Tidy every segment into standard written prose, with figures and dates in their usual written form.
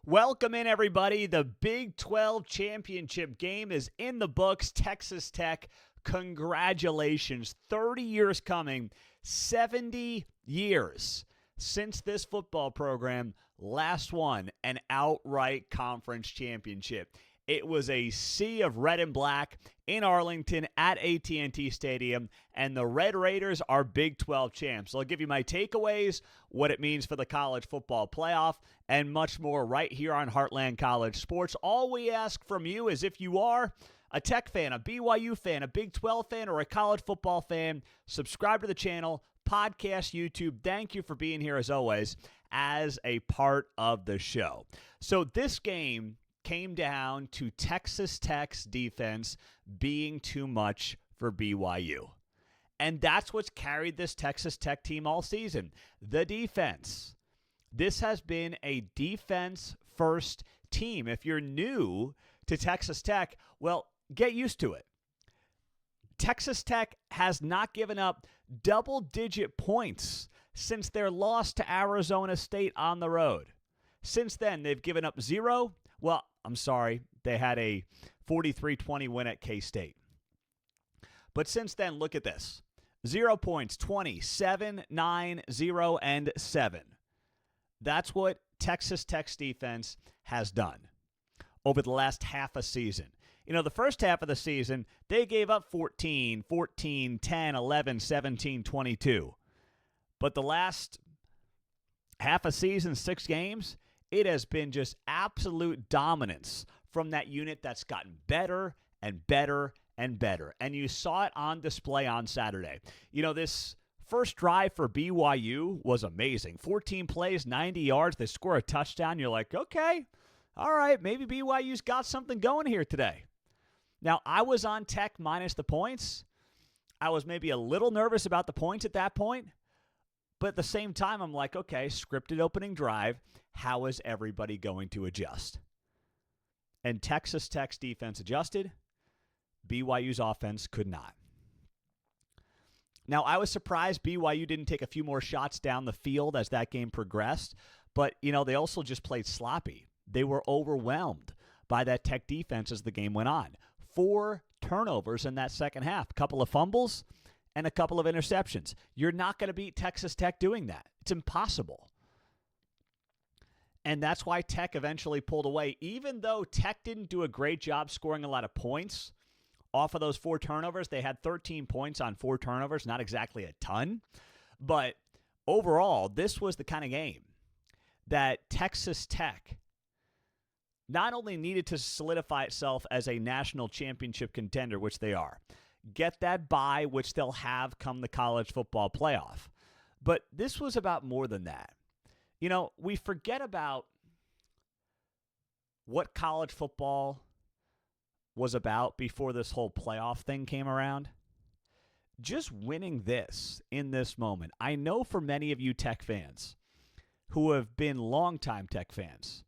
Welcome in, everybody. The Big 12 championship game is in the books. Texas Tech, congratulations. 30 years coming, 70 years since this football program last won an outright conference championship. It was a sea of red and black in Arlington at AT&T Stadium, and the Red Raiders are Big 12 champs. I'll give you my takeaways, what it means for the college football playoff, and much more right here on Heartland College Sports. All we ask from you is if you are a Tech fan, a BYU fan, a Big 12 fan, or a college football fan, subscribe to the channel, podcast, YouTube. Thank you for being here, as always, as a part of the show. So this game came down to Texas Tech's defense being too much for BYU. And that's what's carried this Texas Tech team all season. The defense. This has been a defense-first team. If you're new to Texas Tech, well, get used to it. Texas Tech has not given up double-digit points since their loss to Arizona State on the road. Since then, they've given up 0. Well, I'm sorry, they had a 43-20 win at K-State. But since then, look at this. 0 points, 20, 7, 9, 0, and 7. That's what Texas Tech's defense has done over the last half a season. You know, the first half of the season, they gave up 14, 10, 11, 17, 22. But the last half a season, 6 games, it has been just absolute dominance from that unit that's gotten better and better and better. And you saw it on display on Saturday. You know, this first drive for BYU was amazing. 14 plays, 90 yards. They score a touchdown. You're like, okay, all right, maybe BYU's got something going here today. Now, I was on Tech minus the points. I was maybe a little nervous about the points at that point. But at the same time, I'm like, okay, scripted opening drive. How is everybody going to adjust? And Texas Tech's defense adjusted. BYU's offense could not. Now, I was surprised BYU didn't take a few more shots down the field as that game progressed. But, you know, they also just played sloppy. They were overwhelmed by that Tech defense as the game went on. 4 turnovers in that second half. A couple of fumbles and a couple of interceptions. You're not going to beat Texas Tech doing that. It's impossible. And that's why Tech eventually pulled away. Even though Tech didn't do a great job scoring a lot of points off of those 4 turnovers, they had 13 points on 4 turnovers, not exactly a ton. But overall, this was the kind of game that Texas Tech not only needed to solidify itself as a national championship contender, which they are, get that bye, which they'll have come the college football playoff. But this was about more than that. You know, we forget about what college football was about before this whole playoff thing came around. Just winning this in this moment. I know for many of you Tech fans who have been longtime Tech fans,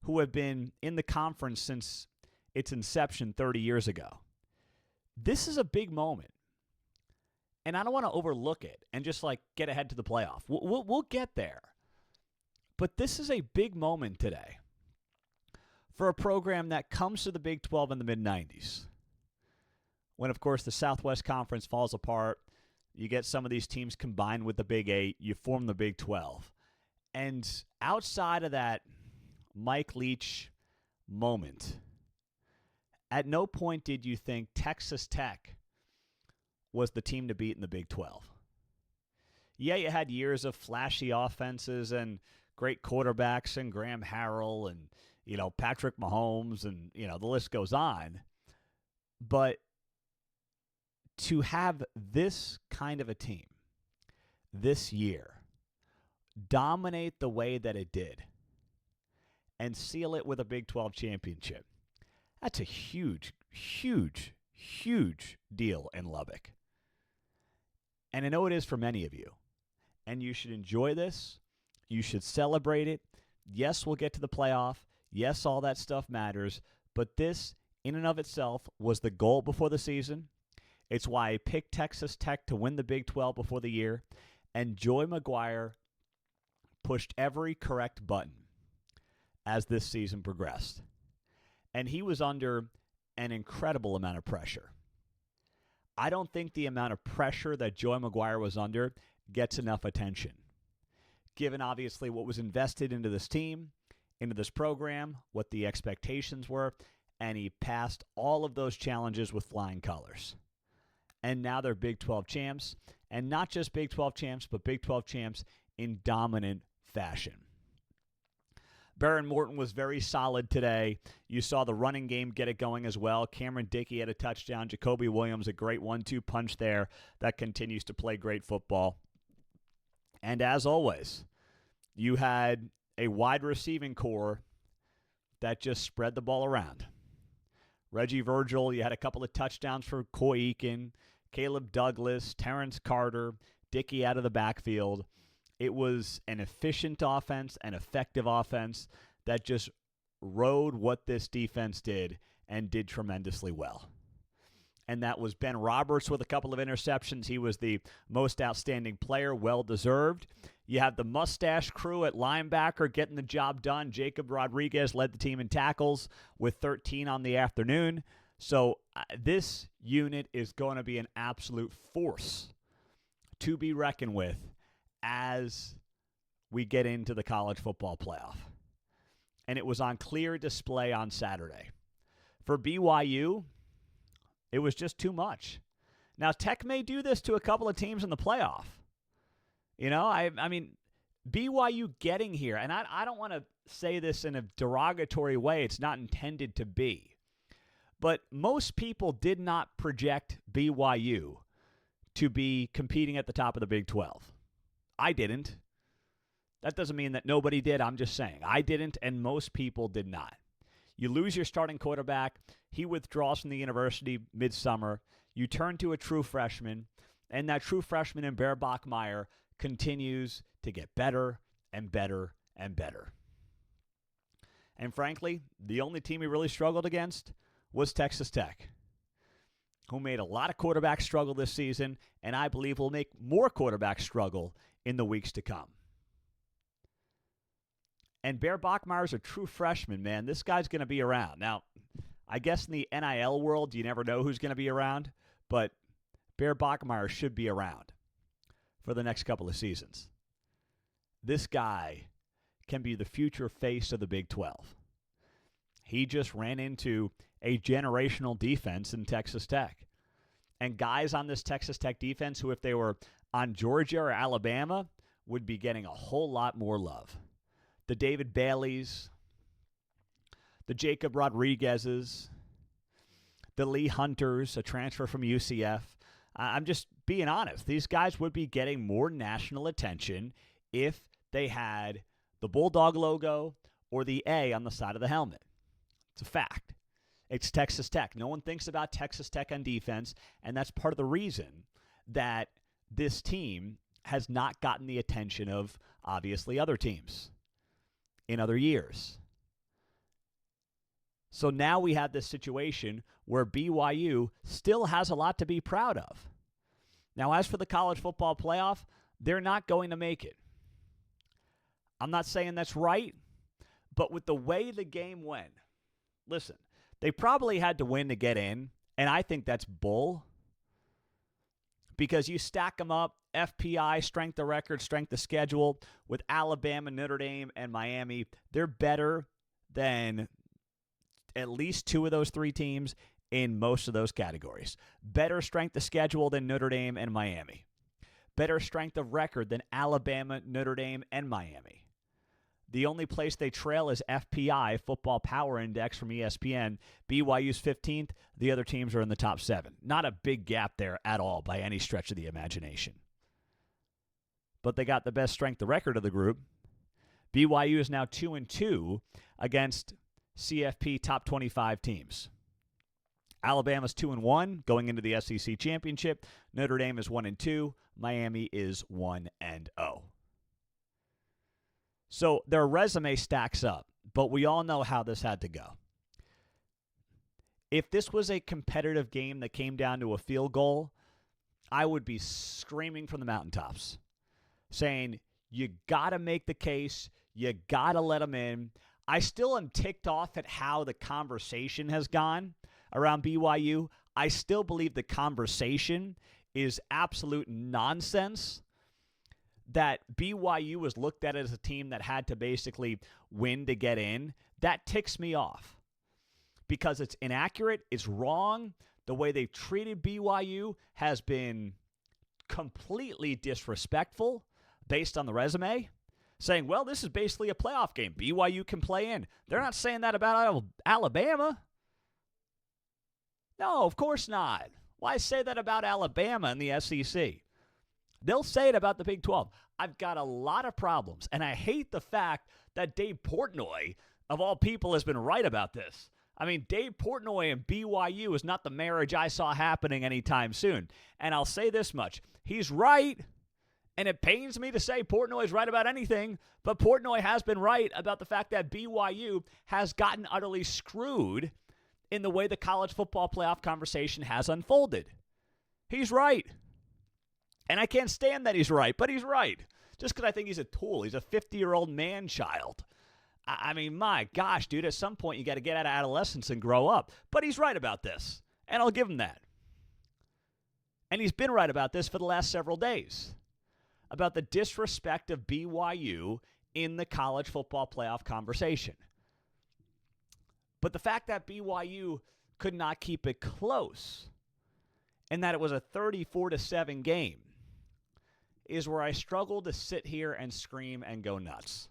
who have been in the conference since its inception 30 years ago, this is a big moment. And I don't want to overlook it and just like get ahead to the playoff. We'll get there. But this is a big moment today for a program that comes to the Big 12 in the mid-90s. When, of course, the Southwest Conference falls apart, you get some of these teams combined with the Big 8, you form the Big 12. And outside of that Mike Leach moment, at no point did you think Texas Tech was the team to beat in the Big 12. Yeah, you had years of flashy offenses and great quarterbacks and Graham Harrell and, you know, Patrick Mahomes and, you know, the list goes on. But to have this kind of a team this year dominate the way that it did and seal it with a Big 12 championship, that's a huge, huge, huge deal in Lubbock. And I know it is for many of you. And you should enjoy this. You should celebrate it. Yes, we'll get to the playoff. Yes, all that stuff matters. But this, in and of itself, was the goal before the season. It's why I picked Texas Tech to win the Big 12 before the year. And Joey McGuire pushed every correct button as this season progressed. And he was under an incredible amount of pressure. I don't think the amount of pressure that Joey McGuire was under gets enough attention, given obviously what was invested into this team, into this program, what the expectations were, and he passed all of those challenges with flying colors. And now they're Big 12 champs, and not just Big 12 champs, but Big 12 champs in dominant fashion. Baron Morton was very solid today. You saw the running game get it going as well. Cameron Dickey had a touchdown. Jacoby Williams, a great 1-2 punch there that continues to play great football. And as always, you had a wide receiving core that just spread the ball around. Reggie Virgil, you had a couple of touchdowns for Coy Eakin, Caleb Douglas, Terrence Carter, Dickey out of the backfield. It was an efficient offense, an effective offense that just rode what this defense did and did tremendously well. And that was Ben Roberts with a couple of interceptions. He was the most outstanding player, well-deserved. You have the mustache crew at linebacker getting the job done. Jacob Rodriguez led the team in tackles with 13 on the afternoon. So this unit is going to be an absolute force to be reckoned with as we get into the college football playoff. And it was on clear display on Saturday. For BYU, it was just too much. Now, Tech may do this to a couple of teams in the playoff. You know, I mean, BYU getting here, and I don't want to say this in a derogatory way. It's not intended to be. But most people did not project BYU to be competing at the top of the Big 12. I didn't. That doesn't mean that nobody did. I'm just saying. I didn't, and most people did not. You lose your starting quarterback. He withdraws from the university midsummer. You turn to a true freshman, and that true freshman in Bear Bachmeier continues to get better and better and better. And frankly, the only team he really struggled against was Texas Tech, who made a lot of quarterbacks struggle this season, and I believe will make more quarterbacks struggle in the weeks to come. And Bear Bachmeier's a true freshman, man. This guy's going to be around. Now, I guess in the NIL world, you never know who's going to be around, but Bear Bachmeier should be around for the next couple of seasons. This guy can be the future face of the Big 12. He just ran into a generational defense in Texas Tech. And guys on this Texas Tech defense who, if they were on Georgia or Alabama, would be getting a whole lot more love. The David Baileys, the Jacob Rodriguezes, the Lee Hunters, a transfer from UCF. I'm just being honest. These guys would be getting more national attention if they had the Bulldog logo or the A on the side of the helmet. It's a fact. It's Texas Tech. No one thinks about Texas Tech on defense, and that's part of the reason that this team has not gotten the attention of, obviously, other teams in other years. So now we have this situation where BYU still has a lot to be proud of. Now, as for the college football playoff, they're not going to make it. I'm not saying that's right, but with the way the game went, listen, they probably had to win to get in, and I think that's bull. Because you stack them up, FPI, strength of record, strength of schedule, with Alabama, Notre Dame, and Miami, they're better than at least two of those three teams in most of those categories. Better strength of schedule than Notre Dame and Miami. Better strength of record than Alabama, Notre Dame, and Miami. The only place they trail is FPI, Football Power Index from ESPN. BYU's 15th. The other teams are in the top 7. Not a big gap there at all by any stretch of the imagination. But they got the best strength of record of the group. BYU is now 2-2 against CFP top 25 teams. Alabama's 2-1 going into the SEC championship. Notre Dame is 1-2. Miami is 1-0. So their resume stacks up, but we all know how this had to go. If this was a competitive game that came down to a field goal, I would be screaming from the mountaintops, saying, you got to make the case, you got to let them in. I still am ticked off at how the conversation has gone around BYU. I still believe the conversation is absolute nonsense, that BYU was looked at as a team that had to basically win to get in. That ticks me off because it's inaccurate, it's wrong. The way they've treated BYU has been completely disrespectful based on the resume, saying, well, this is basically a playoff game. BYU can play in. They're not saying that about Alabama. No, of course not. Why say that about Alabama and the SEC? They'll say it about the Big 12. I've got a lot of problems, and I hate the fact that Dave Portnoy, of all people, has been right about this. I mean, Dave Portnoy and BYU is not the marriage I saw happening anytime soon. And I'll say this much. He's right, and it pains me to say Portnoy's right about anything, but Portnoy has been right about the fact that BYU has gotten utterly screwed in the way the college football playoff conversation has unfolded. He's right. And I can't stand that he's right, but he's right. Just because I think he's a tool. He's a 50-year-old man-child. I mean, my gosh, dude, at some point you got to get out of adolescence and grow up. But he's right about this, and I'll give him that. And he's been right about this for the last several days, about the disrespect of BYU in the college football playoff conversation. But the fact that BYU could not keep it close and that it was a 34-7 game is where I struggle to sit here and scream and go nuts.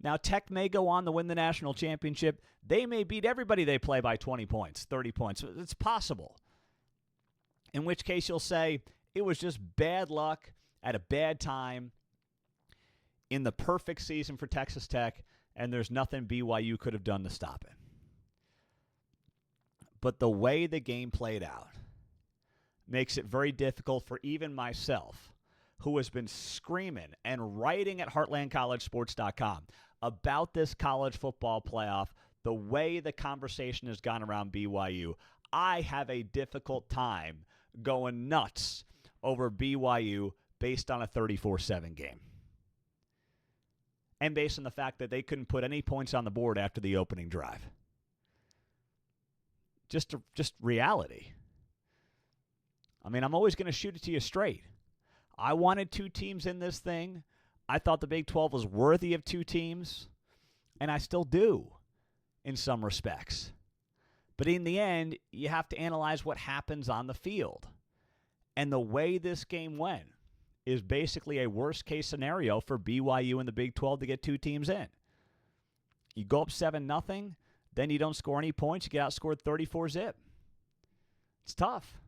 Now, Tech may go on to win the national championship. They may beat everybody they play by 20 points, 30 points. It's possible. In which case you'll say it was just bad luck at a bad time in the perfect season for Texas Tech, and there's nothing BYU could have done to stop it. But the way the game played out makes it very difficult for even myself, who has been screaming and writing at heartlandcollegesports.com about this college football playoff, the way the conversation has gone around BYU. I have a difficult time going nuts over BYU based on a 34-7 game. And based on the fact that they couldn't put any points on the board after the opening drive. Just reality. I mean, I'm always going to shoot it to you straight. I wanted two teams in this thing. I thought the Big 12 was worthy of two teams, and I still do in some respects. But in the end, you have to analyze what happens on the field. And the way this game went is basically a worst-case scenario for BYU and the Big 12 to get two teams in. You go up 7-0, then you don't score any points, you get outscored 34-zip. It's tough.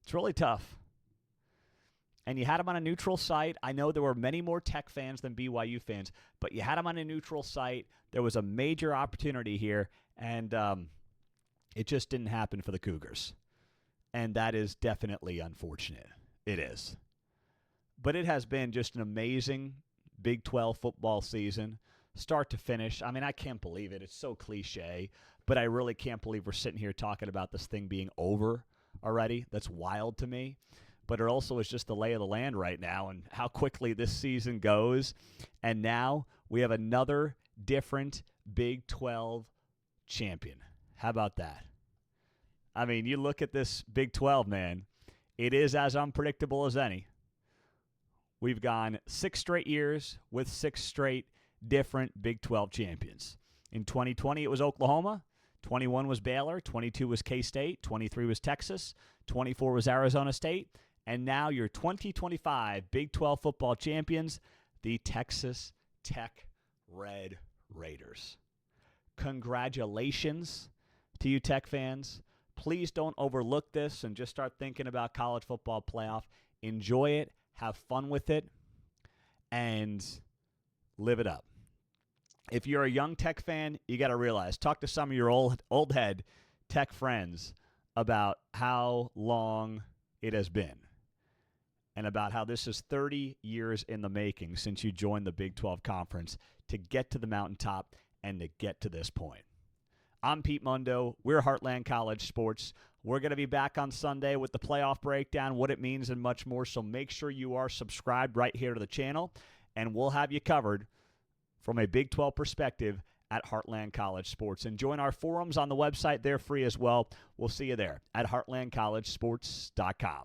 It's really tough. And you had them on a neutral site. I know there were many more Tech fans than BYU fans, but you had them on a neutral site. There was a major opportunity here, and it just didn't happen for the Cougars. And that is definitely unfortunate. It is. But it has been just an amazing Big 12 football season, start to finish. I mean, I can't believe it. It's so cliche, but I really can't believe we're sitting here talking about this thing being over already. That's wild to me. But it also is just the lay of the land right now and how quickly this season goes. And now we have another different Big 12 champion. How about that? I mean, you look at this Big 12, man. It is as unpredictable as any. We've gone 6 straight years with 6 straight different Big 12 champions. In 2020, it was Oklahoma. 21 was Baylor. 22 was K-State. 23 was Texas. 24 was Arizona State. And now your 2025 Big 12 football champions, the Texas Tech Red Raiders. Congratulations to you Tech fans. Please don't overlook this and just start thinking about college football playoff. Enjoy it. Have fun with it. And live it up. If you're a young Tech fan, you got to realize, talk to some of your old head Tech friends about how long it has been and about how this is 30 years in the making since you joined the Big 12 Conference to get to the mountaintop and to get to this point. I'm Pete Mundo. We're Heartland College Sports. We're going to be back on Sunday with the playoff breakdown, what it means, and much more. So make sure you are subscribed right here to the channel, and we'll have you covered from a Big 12 perspective at Heartland College Sports. And join our forums on the website. They're free as well. We'll see you there at heartlandcollegesports.com.